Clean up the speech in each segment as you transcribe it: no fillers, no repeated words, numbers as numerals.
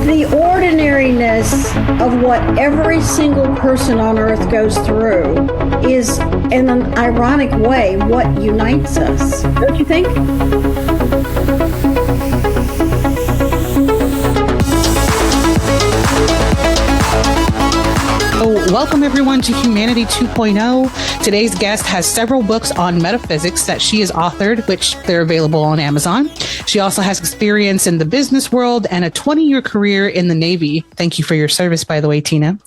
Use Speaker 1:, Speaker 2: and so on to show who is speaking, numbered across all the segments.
Speaker 1: The ordinariness of what every single person on earth goes through is, in an ironic way, what unites us. Don't you think?
Speaker 2: Welcome everyone to Humanity 2.0. Today's guest has several books on metaphysics that she has authored, which they're available on Amazon. She also has experience in the business world and a 20-year career in the Navy. Thank you for your service, by the way, Tina.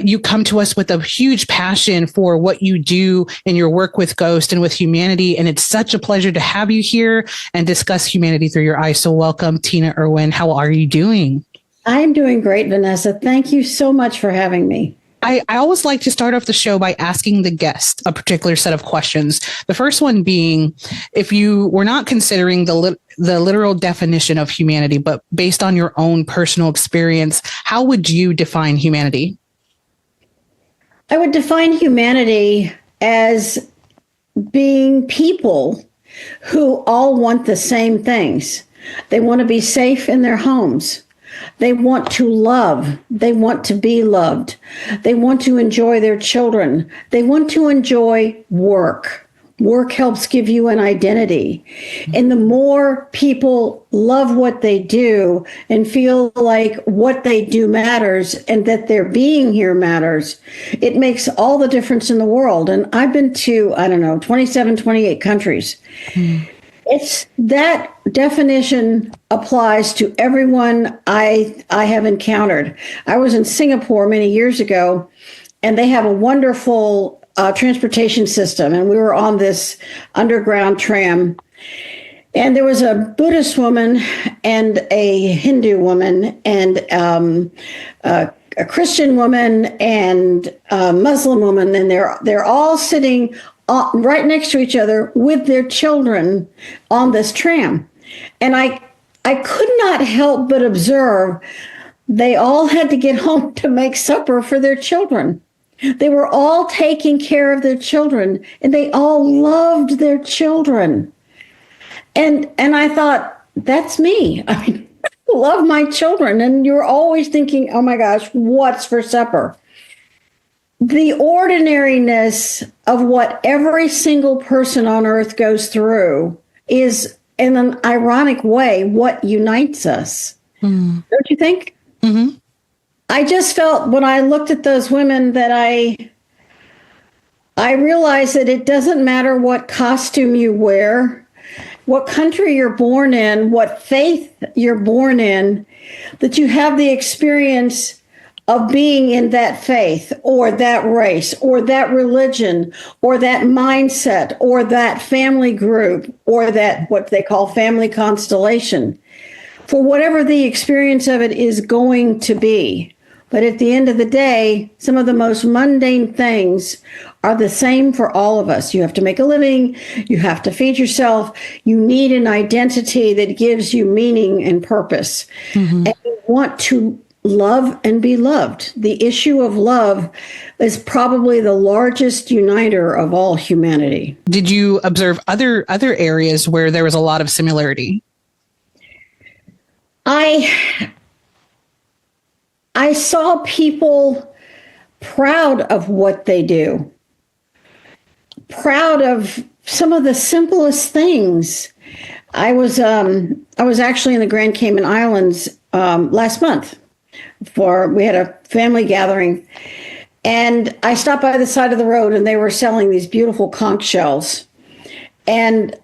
Speaker 2: You come to us with a huge passion for what you do in your work with Ghost and with humanity. And it's such a pleasure to have you here and discuss humanity through your eyes. So welcome, Tina Erwin. How are you doing?
Speaker 1: I'm doing great, Vanessa. Thank you so much for having me.
Speaker 2: I always like to start off the show by asking the guest a particular set of questions. The first one being, if you were not considering the literal definition of humanity, but based on your own personal experience, how would you define humanity?
Speaker 1: I would define humanity as being people who all want the same things. They want to be safe in their homes. They want to love. They want to be loved. They want to enjoy their children. They want to enjoy work. Work helps give you an identity. And the more people love what they do and feel like what they do matters and that their being here matters, it makes all the difference in the world. And I've been to, 27, 28 countries. It's that definition applies to everyone I have encountered. I was in Singapore many years ago, and they have a wonderful transportation system. And we were on this underground tram. And there was a Buddhist woman and a Hindu woman and a Christian woman and a Muslim woman. And they're all sitting right next to each other with their children on this tram. And I could not help but observe they all had to get home to make supper for their children. They were all taking care of their children, and they all loved their children. And I thought, that's me. I mean, I love my children. And you're always thinking, oh my gosh, what's for supper? The ordinariness of what every single person on earth goes through is, in an ironic way, what unites us. Don't you think?
Speaker 2: Mm-hmm.
Speaker 1: I just felt when I looked at those women that I realized that it doesn't matter what costume you wear, what country you're born in, what faith you're born in, that you have the experience of being in that faith or that race or that religion or that mindset or that family group or that what they call family constellation, for whatever the experience of it is going to be. But at the end of the day, some of the most mundane things are the same for all of us. You have to make a living. You have to feed yourself. You need an identity that gives you meaning and purpose. Mm-hmm. And you want to love and be loved. The issue of love is probably the largest uniter of all humanity.
Speaker 2: Did you observe other areas where there was a lot of similarity?
Speaker 1: I saw people proud of what they do, proud of some of the simplest things. I was actually in the Grand Cayman Islands last month. We had a family gathering, and I stopped by the side of the road, and they were selling these beautiful conch shells. And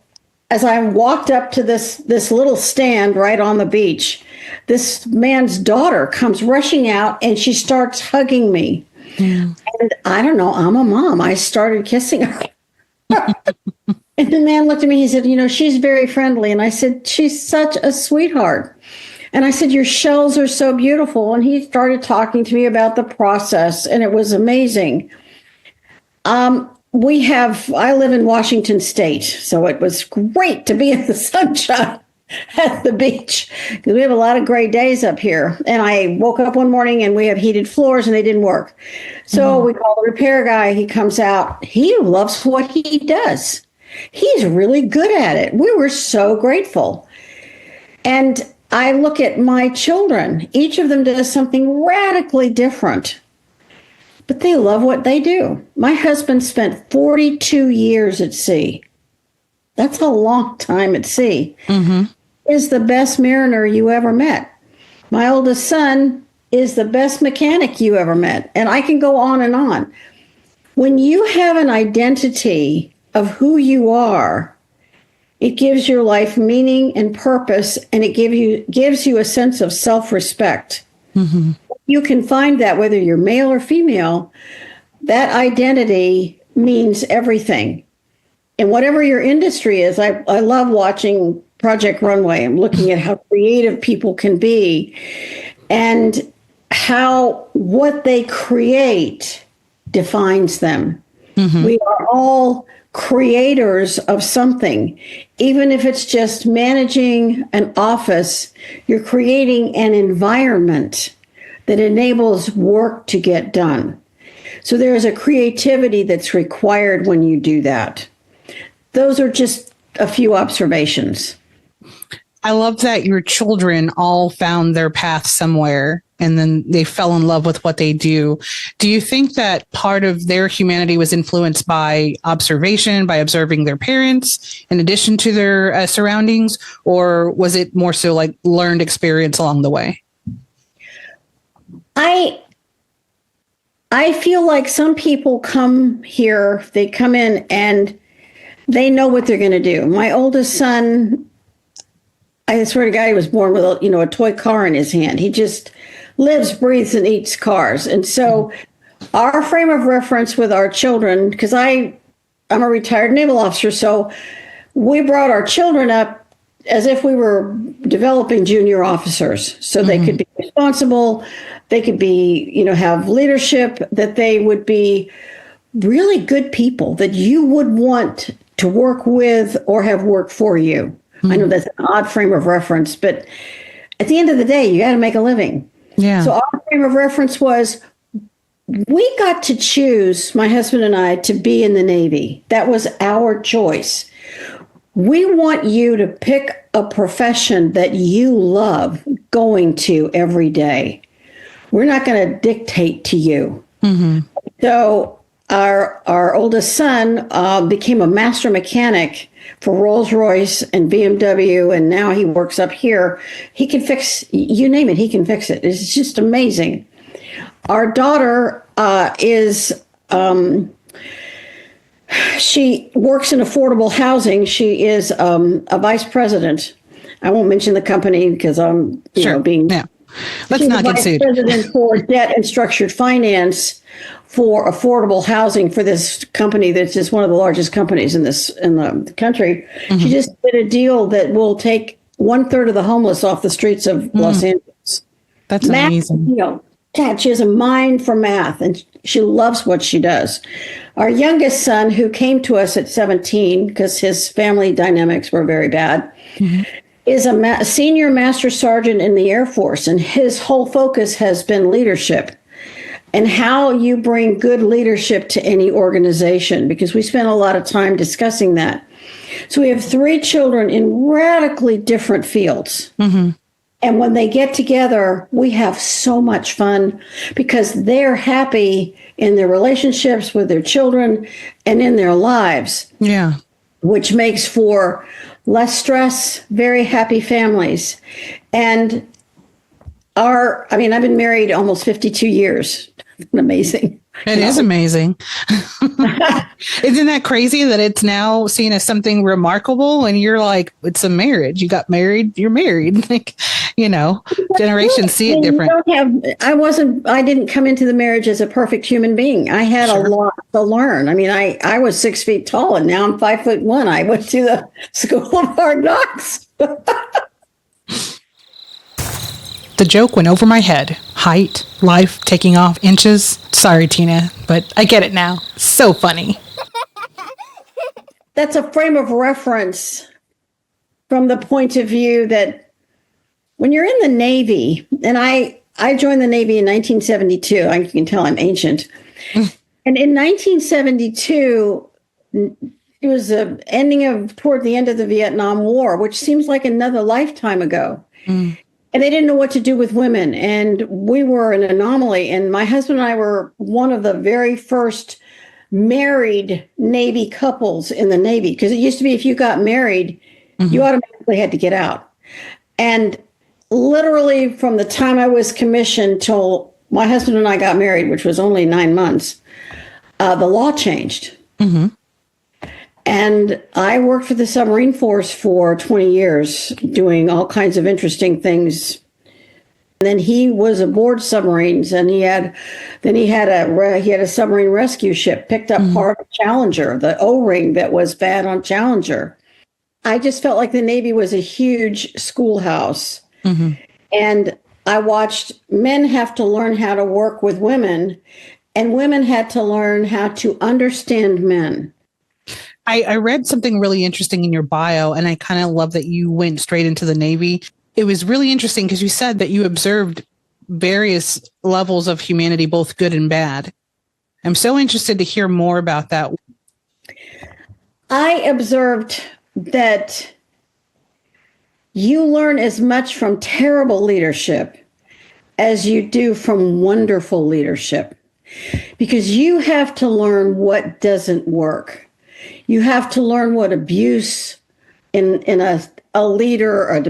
Speaker 1: as I walked up to this little stand right on the beach, this man's daughter comes rushing out, and she starts hugging me. Yeah. And I don't know, I'm a mom. I started kissing her. And the man looked at me, he said, she's very friendly. And I said, she's such a sweetheart. And I said, your shells are so beautiful. And he started talking to me about the process, and it was amazing. I live in Washington State, so it was great to be in the sunshine at the beach because we have a lot of gray days up here. And I woke up one morning and we have heated floors and they didn't work. So we call the repair guy. He comes out. He loves what he does. He's really good at it. We were so grateful. And I look at my children. Each of them does something radically different, but they love what they do. My husband spent 42 years at sea. That's a long time at sea. Mm-hmm. Is the best mariner you ever met. My oldest son is the best mechanic you ever met. And I can go on and on. When you have an identity of who you are, it gives your life meaning and purpose, and it gives you a sense of self-respect. Mm-hmm. You can find that whether you're male or female, that identity means everything. And whatever your industry is, I love watching Project Runway. I'm looking at how creative people can be and how what they create defines them. Mm-hmm. We are all creators of something. Even if it's just managing an office, you're creating an environment that enables work to get done. So there is a creativity that's required when you do that. Those are just a few observations.
Speaker 2: I love that your children all found their path somewhere and then they fell in love with what they do. Do you think that part of their humanity was influenced by observation, by observing their parents in addition to their surroundings? Or was it more so like learned experience along the way?
Speaker 1: I feel like some people come here, they come in and they know what they're going to do. My oldest son, I swear to God, he was born with a toy car in his hand. He just lives, breathes, and eats cars. And so our frame of reference with our children, because I'm a retired naval officer, so we brought our children up as if we were developing junior officers, so they could be responsible, they could be, have leadership, that they would be really good people that you would want to work with or have worked for you. Mm-hmm. I know that's an odd frame of reference, but at the end of the day, you got to make a living. Yeah. So our frame of reference was we got to choose, my husband and I, to be in the Navy. That was our choice. We want you to pick a profession that you love going to every day. We're not going to dictate to you. Mm-hmm. So our oldest son became a master mechanic for Rolls-Royce and BMW, and now he works up here. He can fix, you name it, he can fix it. It's just amazing. Our daughter she works in affordable housing. She is a vice president. I won't mention the company because I'm being... Yeah.
Speaker 2: Let's not get sued.
Speaker 1: Vice president for debt and structured finance for affordable housing for this company that's just one of the largest companies in the country. Mm-hmm. She just did a deal that will take 1/3 of the homeless off the streets of Los Angeles.
Speaker 2: That's amazing.
Speaker 1: She has a mind for math and she loves what she does. Our youngest son, who came to us at 17 because his family dynamics were very bad, is a senior master sergeant in the Air Force, and his whole focus has been leadership and how you bring good leadership to any organization, because we spent a lot of time discussing that. So we have 3 children in radically different fields. Mm-hmm. And when they get together, we have so much fun because they're happy in their relationships with their children and in their lives. Yeah. Which makes for less stress, very happy families. And I've been married almost 52 years. Amazing.
Speaker 2: It is amazing. Isn't that crazy that it's now seen as something remarkable? And you're like, it's a marriage. You got married, you're married. Generations see it different. I didn't come into the marriage as a perfect human being. I had a lot to learn. I was 6 feet tall and now I'm 5'1". I went to the School of Hard Knocks. The joke went over my head. Height, life, taking off inches. Sorry, Tina, but I get it now. So funny.
Speaker 1: That's a frame of reference from the point of view that when you're in the Navy, and I joined the Navy in 1972. You can tell I'm ancient. And in 1972, it was toward the end of the Vietnam War, which seems like another lifetime ago. And they didn't know what to do with women. And we were an anomaly. And my husband and I were one of the very first married Navy couples in the Navy. Because it used to be if you got married, you automatically had to get out. And literally from the time I was commissioned till my husband and I got married, which was only 9 months, the law changed. And I worked for the submarine force for 20 years, doing all kinds of interesting things. And then he was aboard submarines, and he had a submarine rescue ship, picked up part of Challenger, the O-ring that was bad on Challenger. I just felt like the Navy was a huge schoolhouse. And I watched men have to learn how to work with women, and women had to learn how to understand men.
Speaker 2: I read something really interesting in your bio, and I kind of love that you went straight into the Navy. It was really interesting because you said that you observed various levels of humanity, both good and bad. I'm so interested to hear more about that.
Speaker 1: I observed that you learn as much from terrible leadership as you do from wonderful leadership, because you have to learn what doesn't work. You have to learn what abuse in a leader, a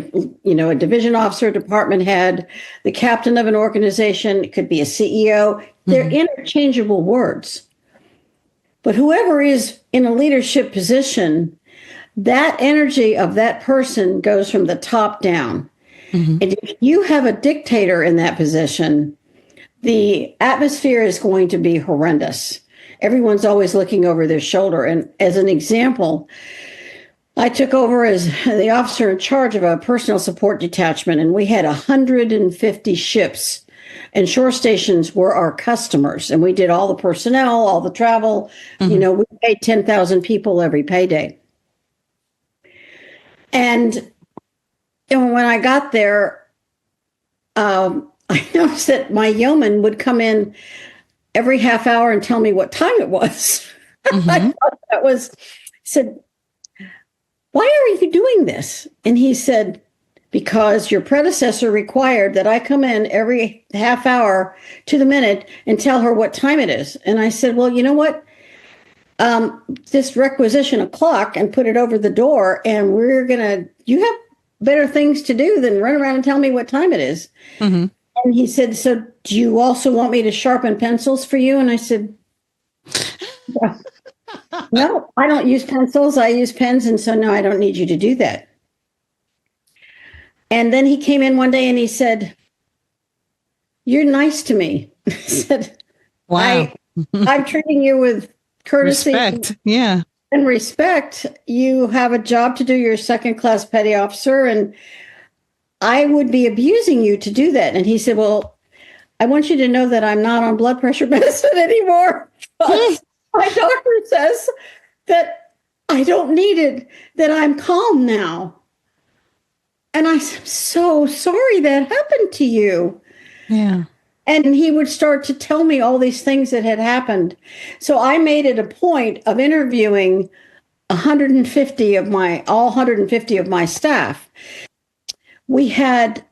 Speaker 1: division officer, department head, the captain of an organization, it could be a CEO. They're interchangeable words. But whoever is in a leadership position, that energy of that person goes from the top down. And if you have a dictator in that position, the atmosphere is going to be horrendous. Everyone's always looking over their shoulder. And as an example, I took over as the officer in charge of a personal support detachment, and we had 150 ships, and shore stations were our customers. And we did all the personnel, all the travel. We paid 10,000 people every payday. And when I got there, I noticed that my yeoman would come in every half hour and tell me what time it was. I thought that was, said, why are you doing this? And he said, because your predecessor required that I come in every half hour to the minute and tell her what time it is. And I said, well, you know what? Just requisition a clock and put it over the door, and you have better things to do than run around and tell me what time it is. And he said, so do you also want me to sharpen pencils for you? And I said, no, I don't use pencils. I use pens. And so, no, I don't need you to do that. And then he came in one day and he said, you're nice to me. I said,
Speaker 2: wow.
Speaker 1: I'm treating you with courtesy.
Speaker 2: Respect. Yeah.
Speaker 1: And respect. You have a job to do. You're a second-class petty officer, and I would be abusing you to do that. And he said, well, I want you to know that I'm not on blood pressure medicine anymore. My doctor says that I don't need it, that I'm calm now. And I said, I'm so sorry that happened to you.
Speaker 2: Yeah.
Speaker 1: And he would start to tell me all these things that had happened. So I made it a point of interviewing 150 of my staff. We had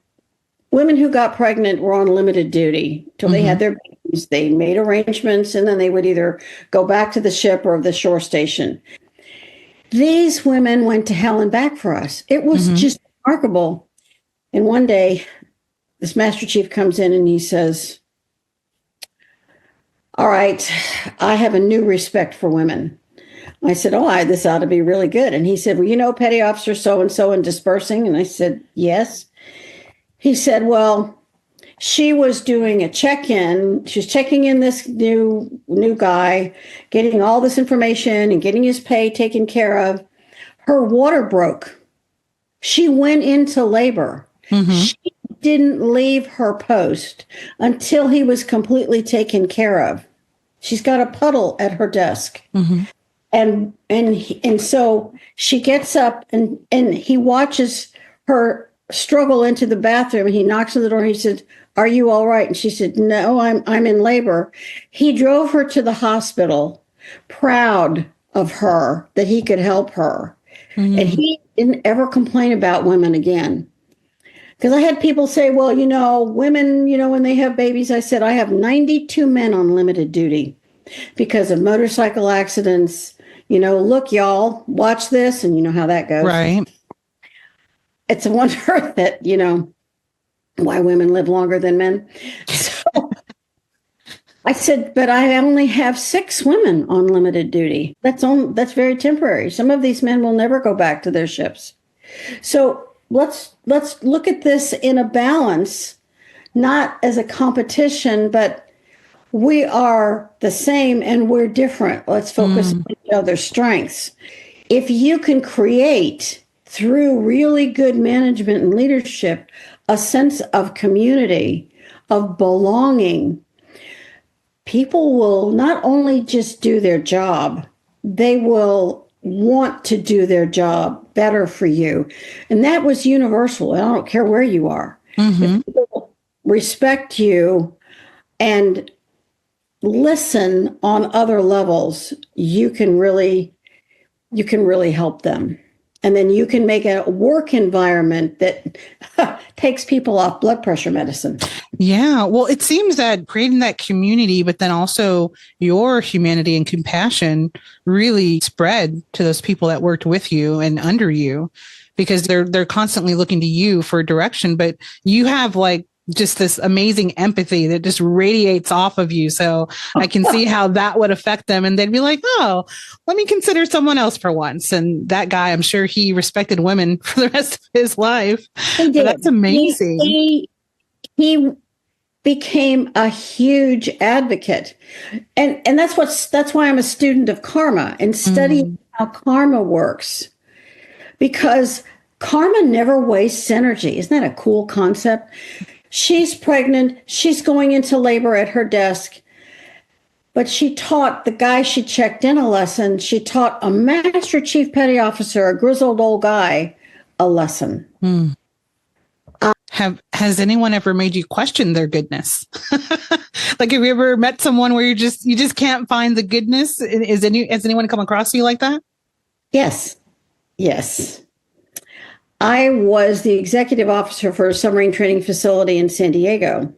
Speaker 1: women who got pregnant were on limited duty till they had their babies. They made arrangements, and then they would either go back to the ship or the shore station. These women went to hell and back for us. It was just remarkable. And one day, this Master Chief comes in and he says, all right, I have a new respect for women. I said, this ought to be really good. And he said, well, you know, Petty Officer so-and-so in dispersing? And I said, yes. He said, well, she was doing a check-in. She was checking in this new guy, getting all this information and getting his pay taken care of. Her water broke. She went into labor. She didn't leave her post until he was completely taken care of. She's got a puddle at her desk. And so she gets up and he watches her struggle into the bathroom, and he knocks on the door and he said, are you all right? And she said, no, I'm in labor. He drove her to the hospital, proud of her that he could help her. And he didn't ever complain about women again. Because I had people say, well, women, when they have babies, I said, I have 92 men on limited duty because of motorcycle accidents. Look, y'all, watch this, and you know how that goes.
Speaker 2: Right.
Speaker 1: It's a wonder that, why women live longer than men. So I said, but I only have 6 women on limited duty. That's very temporary. Some of these men will never go back to their ships. So let's look at this in a balance, not as a competition, but we are the same and we're different. Let's focus on each other's strengths. If you can create through really good management and leadership a sense of community, of belonging, people will not only just do their job, they will want to do their job better for you. And that was universal. I don't care where you are. If people respect you and listen on other levels, you can really help them. And then you can make a work environment that takes people off blood pressure medicine.
Speaker 2: Yeah. Well, it seems that creating that community, but then also your humanity and compassion really spread to those people that worked with you and under you, because they're constantly looking to you for direction, but you have like just this amazing empathy that just radiates off of you. So I can see how that would affect them. And they'd be like, oh, let me consider someone else for once. And that guy, I'm sure he respected women for the rest of his life.
Speaker 1: He did.
Speaker 2: That's amazing.
Speaker 1: He became a huge advocate. And that's why I'm a student of karma and studying how karma works. Because karma never wastes energy. Isn't that a cool concept? She's pregnant. She's going into labor at her desk. But she taught the guy she checked in a lesson. She taught a master chief petty officer, a grizzled old guy, a lesson.
Speaker 2: Has anyone ever made you question their goodness? Like, have you ever met someone where you just can't find the goodness? Has anyone come across you like that?
Speaker 1: Yes. I was the executive officer for a submarine training facility in San Diego,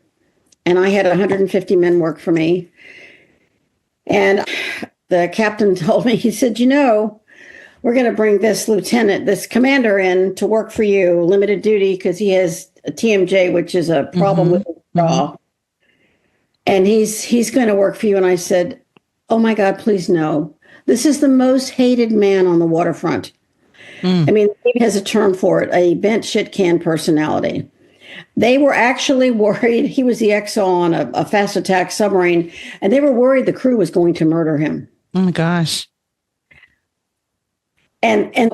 Speaker 1: and I had 150 men work for me. And the captain told me, he said, we're going to bring this commander in to work for you, limited duty, because he has a TMJ, which is a problem with his jaw. And he's going to work for you. And I said, oh my God, please no. This is the most hated man on the waterfront. I mean, the Navy has a term for it, a bent shit can personality. They were actually worried. He was the XO on a fast attack submarine, and they were worried the crew was going to murder him.
Speaker 2: Oh my gosh.
Speaker 1: And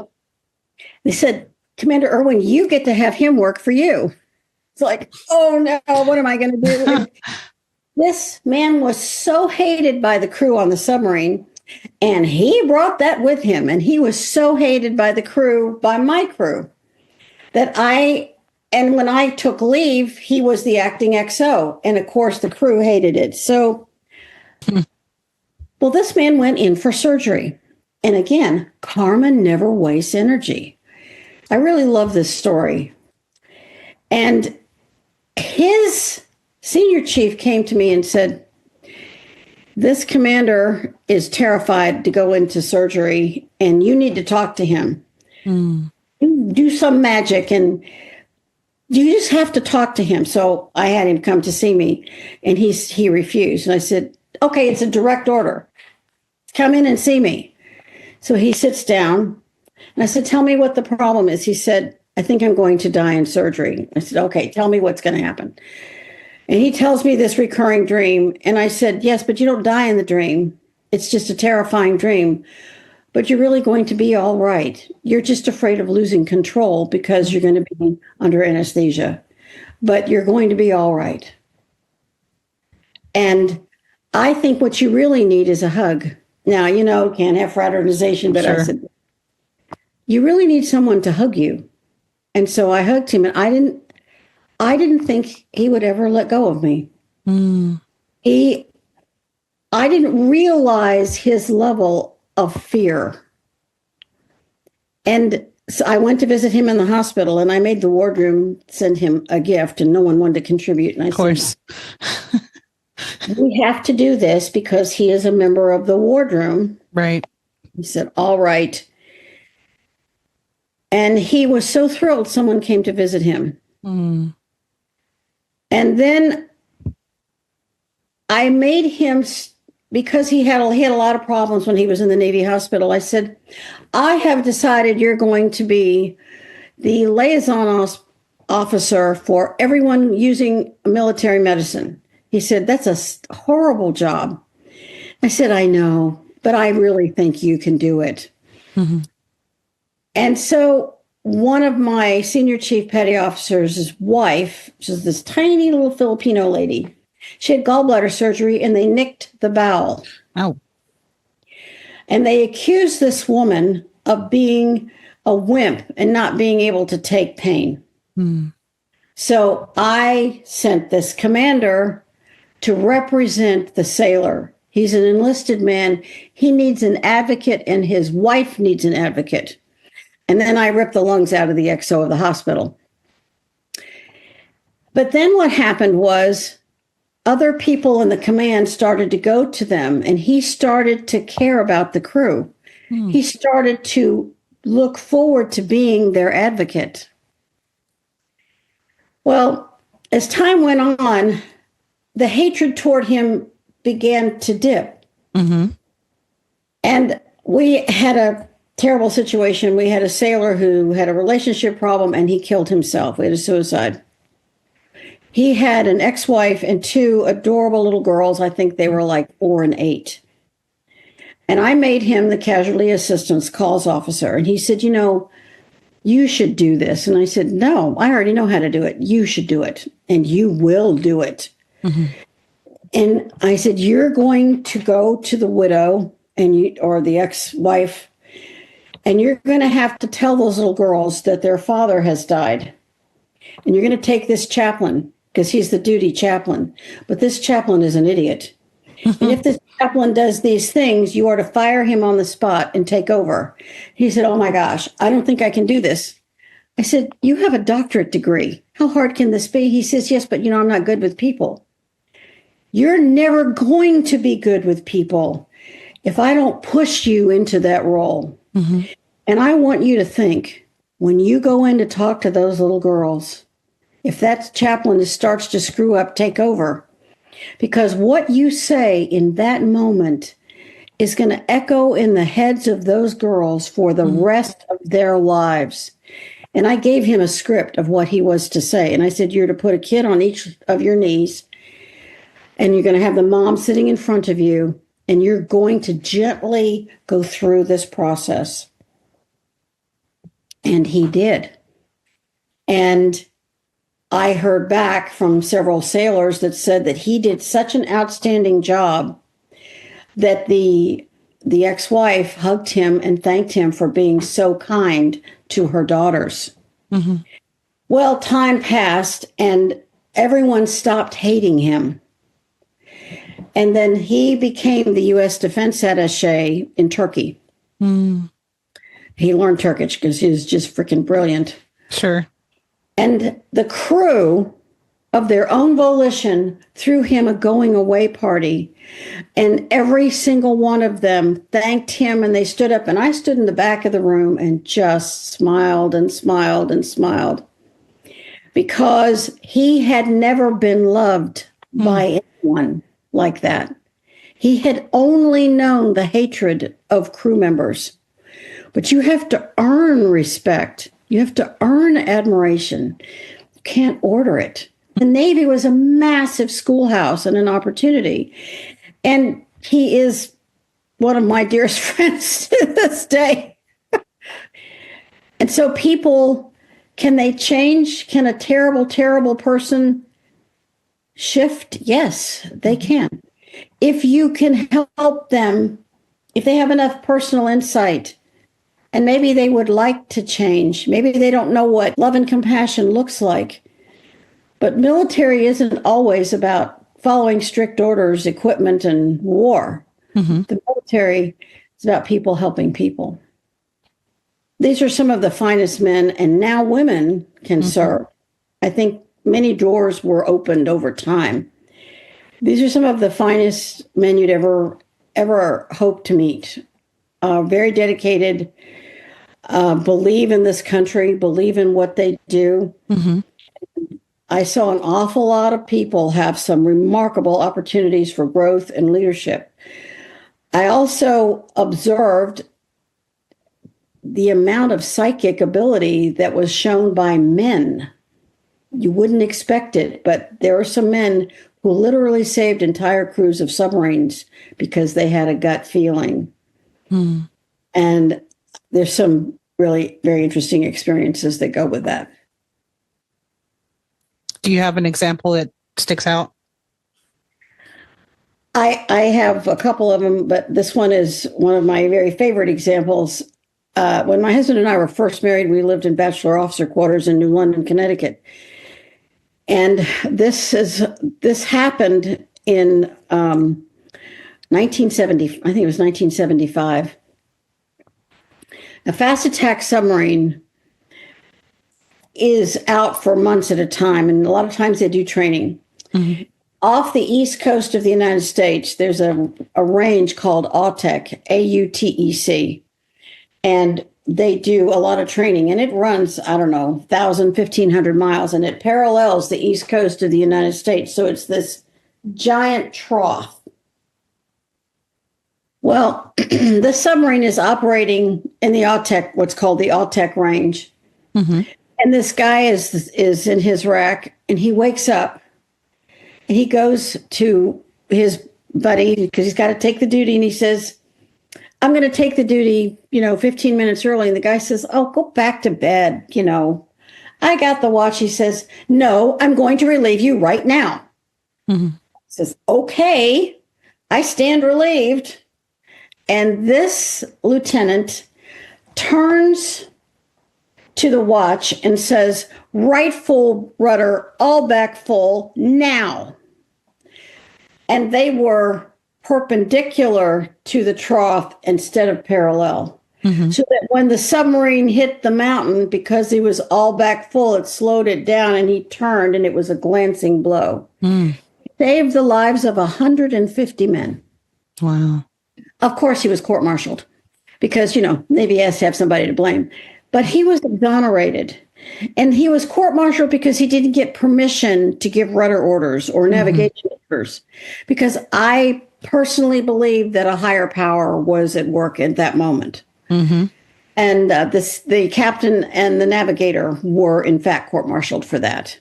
Speaker 1: they said, Commander Erwin, you get to have him work for you. It's like, oh no, what am I going to do? This man was so hated by the crew on the submarine, and he brought that with him. And he was so hated by the crew, by my crew, that and when I took leave, he was the acting XO. And of course, the crew hated it. So, well, this man went in for surgery. And again, karma never wastes energy. I really love this story. And his senior chief came to me and said, this commander is terrified to go into surgery, and you need to talk to him. Do some magic, and you just have to talk to him. So I had him come to see me, and he refused. And I said, okay, it's a direct order. Come in and see me. So he sits down, and I said, tell me what the problem is. He said, I think I'm going to die in surgery. I said, okay, tell me what's going to happen. And he tells me this recurring dream. And I said, yes, but you don't die in the dream. It's just a terrifying dream. But you're really going to be all right. You're just afraid of losing control because you're going to be under anesthesia. But you're going to be all right. And I think what you really need is a hug. Now, can't have fraternization, but sure. I said, you really need someone to hug you. And so I hugged him, and I didn't think he would ever let go of me. I didn't realize his level of fear. And So I went to visit him in the hospital, and I made the wardroom send him a gift, and no one wanted to contribute. And I
Speaker 2: Of course.
Speaker 1: said, we have to do this because he is a member of the wardroom.
Speaker 2: Right.
Speaker 1: He said, all right. And he was so thrilled someone came to visit him.
Speaker 2: Mm.
Speaker 1: And then I made him, because he had a lot of problems when he was in the Navy hospital. I said, I have decided you're going to be the liaison officer for everyone using military medicine. He said, that's a horrible job. I said, I know, but I really think you can do it. Mm-hmm. And so one of my senior chief petty officers' wife, which is this tiny little Filipino lady, she had gallbladder surgery and they nicked the bowel.
Speaker 2: Oh.
Speaker 1: And they accused this woman of being a wimp and not being able to take pain. Mm. So I sent this commander to represent the sailor. He's an enlisted man. He needs an advocate, and his wife needs an advocate. And then I ripped the lungs out of the XO of the hospital. But then what happened was other people in the command started to go to them, and he started to care about the crew. He started to look forward to being their advocate. Well, as time went on, the hatred toward him began to dip. Mm-hmm. And we had a terrible situation. We had a sailor who had a relationship problem, and he killed himself. We had a suicide. He had an ex-wife and two adorable little girls. I think they were like 4 and 8. And I made him the casualty assistance calls officer. And he said, you should do this. And I said, no, I already know how to do it. You should do it. And you will do it. Mm-hmm. And I said, you're going to go to the widow or the ex-wife, and you're going to have to tell those little girls that their father has died. And you're going to take this chaplain, because he's the duty chaplain. But this chaplain is an idiot. Mm-hmm. And if this chaplain does these things, you are to fire him on the spot and take over. He said, oh my gosh, I don't think I can do this. I said, you have a doctorate degree. How hard can this be? He says, yes, but I'm not good with people. You're never going to be good with people if I don't push you into that role. Mm-hmm. And I want you to think, when you go in to talk to those little girls, if that chaplain starts to screw up, take over. Because what you say in that moment is going to echo in the heads of those girls for the rest of their lives. And I gave him a script of what he was to say. And I said, you're to put a kid on each of your knees, and you're going to have the mom sitting in front of you, and you're going to gently go through this process. And he did. And I heard back from several sailors that said that he did such an outstanding job that the ex-wife hugged him and thanked him for being so kind to her daughters. Mm-hmm. Well, time passed and everyone stopped hating him. And then he became the U.S. Defense Attaché in Turkey. Mm. He learned Turkish because he was just freaking brilliant.
Speaker 2: Sure.
Speaker 1: And the crew, of their own volition, threw him a going away party. And every single one of them thanked him, and they stood up. And I stood in the back of the room and just smiled and smiled and smiled, because he had never been loved by anyone like that. He had only known the hatred of crew members. But you have to earn respect. You have to earn admiration. You can't order it. The Navy was a massive schoolhouse and an opportunity. And he is one of my dearest friends to this day. And so people, can they change? Can a terrible, terrible person shift? Yes, they can. If you can help them, if they have enough personal insight, and maybe they would like to change. Maybe they don't know what love and compassion looks like. But military isn't always about following strict orders, equipment, and war. Mm-hmm. The military is about people helping people. These are some of the finest men, and now women can serve. I think many doors were opened over time. These are some of the finest men you'd ever hope to meet. Very dedicated, believe in this country, believe in what they do. I saw an awful lot of people have some remarkable opportunities for growth and leadership. I also observed the amount of psychic ability that was shown by men. You wouldn't expect it, but there are some men who literally saved entire crews of submarines because they had a gut feeling. And there's some really very interesting experiences that go with that.
Speaker 2: Do you have an example that sticks out?
Speaker 1: I have a couple of them, but this one is one of my very favorite examples. When my husband and I were first married, we lived in bachelor officer quarters in New London, Connecticut. And this happened in 1970, I think it was 1975. A fast attack submarine is out for months at a time, and a lot of times they do training. Off the east coast of the United States, there's a range called AUTEC, AUTEC, and they do a lot of training, and it runs, I don't know, 1,000, 1,500 miles, and it parallels the east coast of the United States. So it's this giant trough. Well, the submarine is operating in the AUTEC, what's called the AUTEC range. And this guy is in his rack, and he wakes up, and he goes to his buddy because he's got to take the duty, and he says, I'm going to take the duty, 15 minutes early. And the guy says, oh, go back to bed. I got the watch. He says, no, I'm going to relieve you right now. He says, okay, I stand relieved. And this lieutenant turns to the watch and says, right full rudder, all back full now. And they were perpendicular to the trough instead of parallel. So that when the submarine hit the mountain, because he was all back full, it slowed it down, and he turned, and it was a glancing blow. He saved the lives of 150 men.
Speaker 2: Wow.
Speaker 1: Of course, he was court-martialed because, Navy has to have somebody to blame. But he was exonerated. And he was court-martialed because he didn't get permission to give rudder orders or navigation orders. Because I personally believe that a higher power was at work at that moment. And the captain and the navigator were, in fact, court-martialed for that.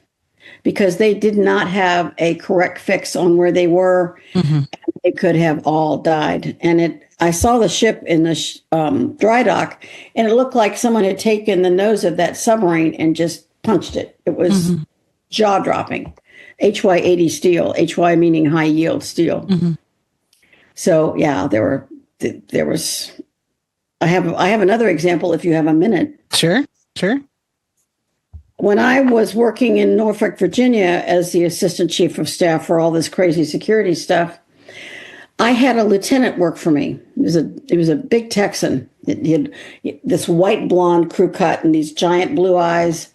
Speaker 1: Because they did not have a correct fix on where they were. And they could have all died. And I saw the ship in the dry dock, and it looked like someone had taken the nose of that submarine and just punched it. It was jaw-dropping. HY80 steel, HY meaning high yield steel. So yeah, there was. I have another example if you have a minute.
Speaker 2: Sure.
Speaker 1: When I was working in Norfolk, Virginia, as the assistant chief of staff for all this crazy security stuff, I had a lieutenant work for me. He was a big Texan. He had this white blonde crew cut and these giant blue eyes.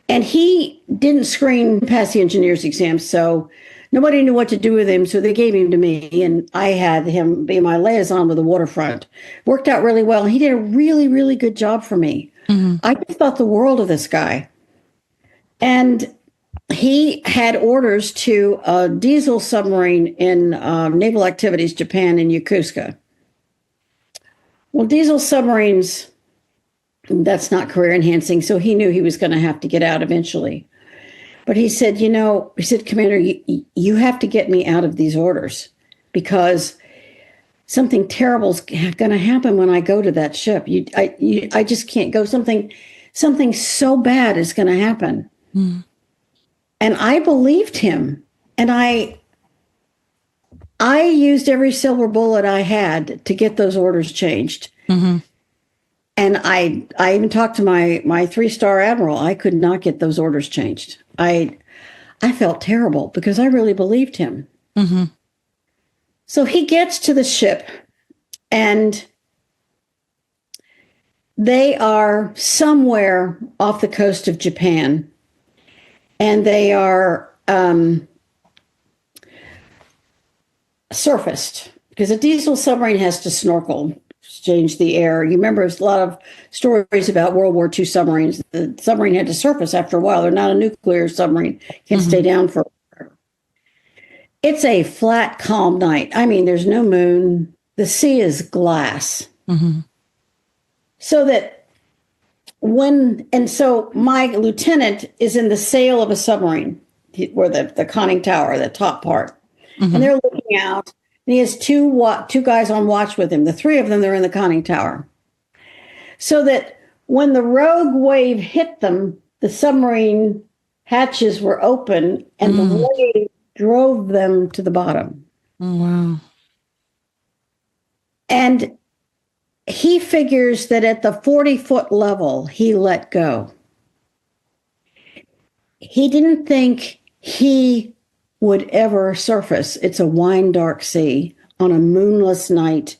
Speaker 1: And he didn't screen past the engineer's exam, so nobody knew what to do with him, so they gave him to me, and I had him be my liaison with the waterfront. Worked out really well. He did a really, really good job for me. I just thought the world of this guy. And he had orders to a diesel submarine in Naval Activities Japan in Yokosuka. Well, diesel submarines, that's not career enhancing, so he knew he was going to have to get out eventually. But he said, Commander, you have to get me out of these orders because something terrible's going to happen when I go to that ship. I just can't go. Something so bad is going to happen. And I believed him. And I used every silver bullet I had to get those orders changed. And I even talked to my 3-star admiral. I could not get those orders changed. I felt terrible because I really believed him. So he gets to the ship, and They are somewhere off the coast of Japan, and they are surfaced because a diesel submarine has to snorkel, change the air. You remember there's a lot of stories about World War II submarines. The submarine had to surface after a while. They're not a nuclear submarine. Can't stay down for. It's a flat, calm night. I mean, there's no moon. The sea is glass. So that so my lieutenant is in the sail of a submarine, where the conning tower, the top part. And they're looking out, and he has two guys on watch with him. The three of them, they're in the conning tower. So that when the rogue wave hit them, the submarine hatches were open, and the wave drove them to the bottom.
Speaker 2: Oh, wow.
Speaker 1: And he figures that at the 40-foot level, he let go. He didn't think he would ever surface. It's a wine dark sea on a moonless night.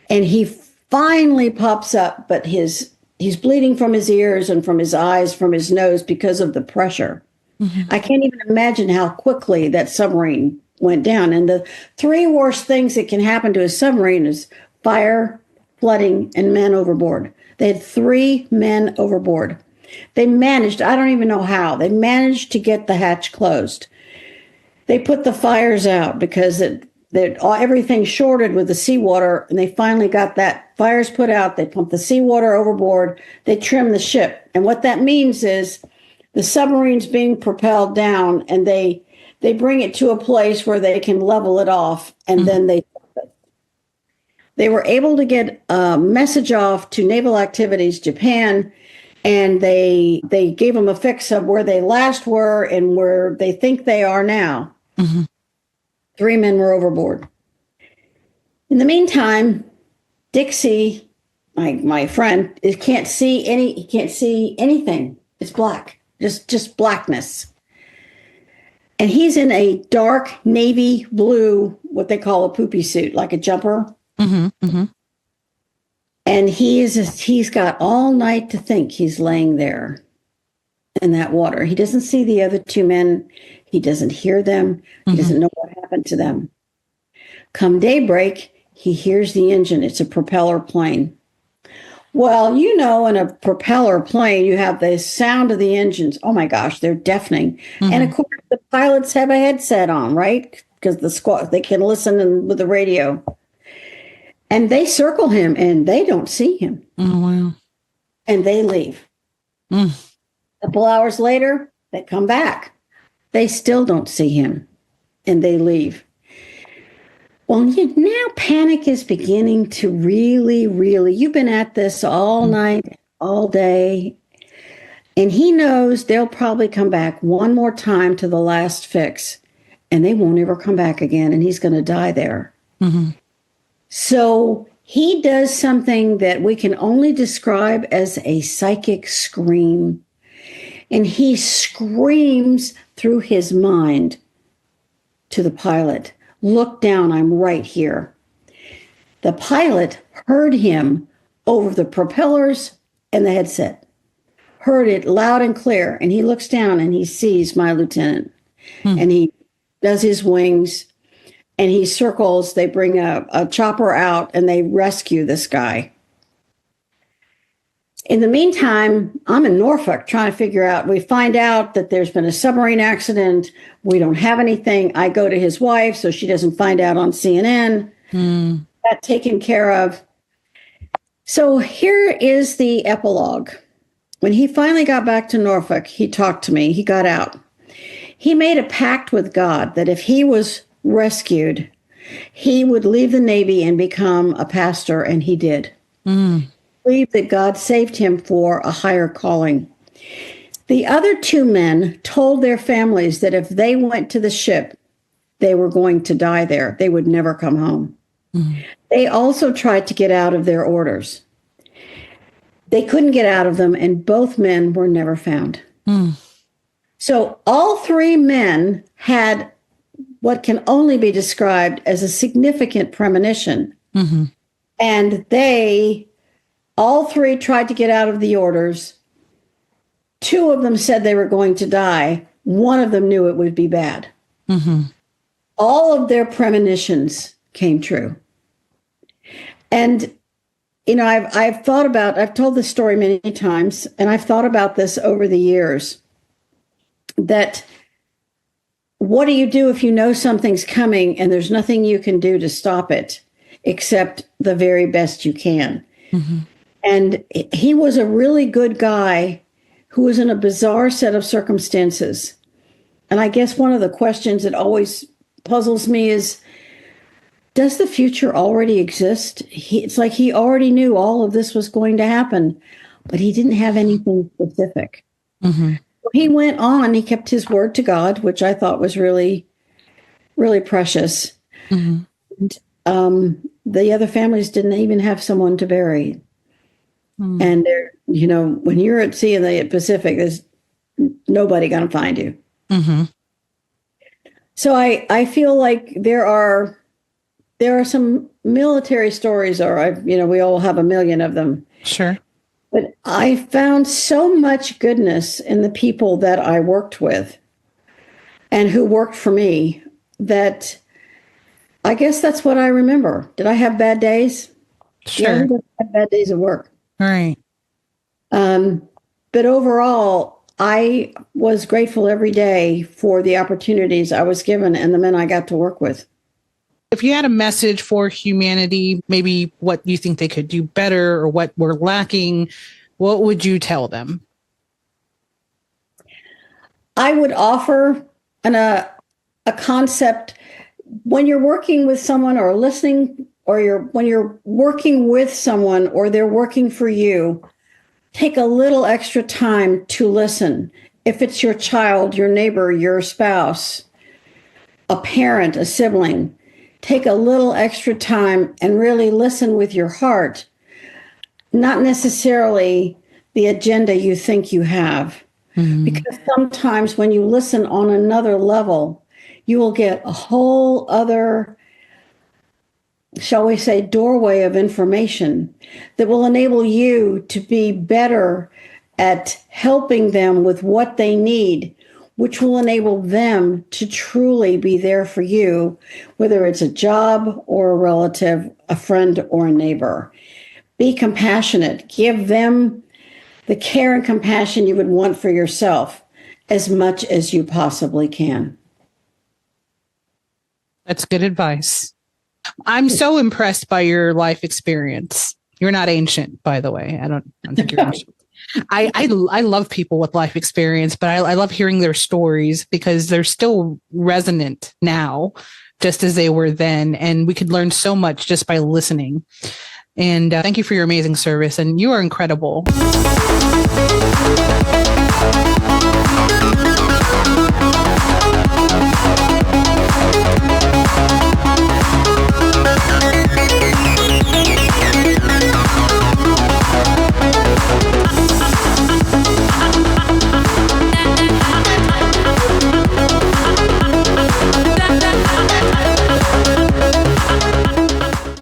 Speaker 1: And he finally pops up, but he's bleeding from his ears and from his eyes, from his nose because of the pressure. I can't even imagine how quickly that submarine went down. And the three worst things that can happen to a submarine is fire, flooding, and men overboard. They had 3 men overboard. They managed, I don't even know how, they managed to get the hatch closed. They put the fires out because everything shorted with the seawater, and they finally got that fires put out. They pumped the seawater overboard. They trimmed the ship. And what that means is the submarine's being propelled down, and they bring it to a place where they can level it off, and then they were able to get a message off to Naval Activities Japan, and they gave them a fix of where they last were and where they think they are now. 3 men were overboard. In the meantime, Dixie, my friend, can't see anything. It's black, just blackness. And he's in a dark navy blue, what they call a poopy suit, like a jumper. And he's got all night to think. He's laying there in that water. He doesn't see the other 2 men. He doesn't hear them. He doesn't know what happened to them. Come daybreak, he hears the engine. It's a propeller plane. Well, in a propeller plane, you have the sound of the engines. Oh my gosh, they're deafening. And of course, the pilots have a headset on, right? Because they can listen with the radio. And they circle him, and they don't see him.
Speaker 2: Oh, wow.
Speaker 1: And they leave. A couple hours later, they come back. They still don't see him, and they leave. Well, now panic is beginning to really, you've been at this all night, all day, and he knows they'll probably come back one more time to the last fix, and they won't ever come back again, and he's going to die there. So he does something that we can only describe as a psychic scream. And he screams through his mind to the pilot, "Look down, I'm right here." The pilot heard him over the propellers and the headset, heard it loud and clear. And he looks down and he sees my lieutenant. And he does his wings. And he circles, they bring a chopper out, and they rescue this guy. In the meantime, I'm in Norfolk trying to figure out, we find out that there's been a submarine accident. We don't have anything. I go to his wife so she doesn't find out on CNN. That taken care of. So here is the epilogue. When he finally got back to Norfolk, he talked to me. He got out. He made a pact with God that if he was rescued, he would leave the Navy and become a pastor, and he did. Believed that God saved him for a higher calling. The other 2 men told their families that if they went to the ship, they were going to die there. They would never come home. They also tried to get out of their orders. They couldn't get out of them, and both men were never found. So all 3 men had what can only be described as a significant premonition. And they All three tried to get out of the orders. Two of them said they were going to die. One of them knew it would be bad. Mm-hmm. All of their premonitions came true. And, you know, I've told this story many times, and I've thought about this over the years, that what do you do if you know something's coming and there's nothing you can do to stop it except the very best you can? Mm-hmm. And he was a really good guy who was in a bizarre set of circumstances. And I guess one of the questions that always puzzles me is, does the future already exist? It's like he already knew all of this was going to happen, but he didn't have anything specific. Mm-hmm. He went on, he kept his word to God, which I thought was really, really precious. Mm-hmm. And, the other families didn't even have someone to bury. Mm. And there, you know, when you're at sea in the Pacific, there's nobody going to find you. Mm-hmm. So I feel like there are some military stories, or we all have a million of them.
Speaker 2: Sure.
Speaker 1: But I found so much goodness in the people that I worked with and who worked for me that I guess that's what I remember. Did I have bad days?
Speaker 2: Sure.
Speaker 1: Yeah, I had bad days at work.
Speaker 2: All right.
Speaker 1: But overall, I was grateful every day for the opportunities I was given and the men I got to work with.
Speaker 2: If you had a message for humanity, maybe what you think they could do better or what we're lacking, what would you tell them?
Speaker 1: I would offer a concept when you're working with someone or listening, or when you're working with someone or they're working for you, take a little extra time to listen. If it's your child, your neighbor, your spouse, a parent, a sibling, take a little extra time and really listen with your heart, not necessarily the agenda you think you have. Mm-hmm. Because sometimes when you listen on another level, you will get a whole other, shall we say, doorway of information that will enable you to be better at helping them with what they need, which will enable them to truly be there for you, whether it's a job or a relative, a friend or a neighbor. Be compassionate. Give them the care and compassion you would want for yourself as much as you possibly can.
Speaker 2: That's good advice. I'm so impressed by your life experience. You're not ancient, by the way. I don't think you're ancient. I love people with life experience, but I love hearing their stories because they're still resonant now, just as they were then. And we could learn so much just by listening. And thank you for your amazing service. And you are incredible.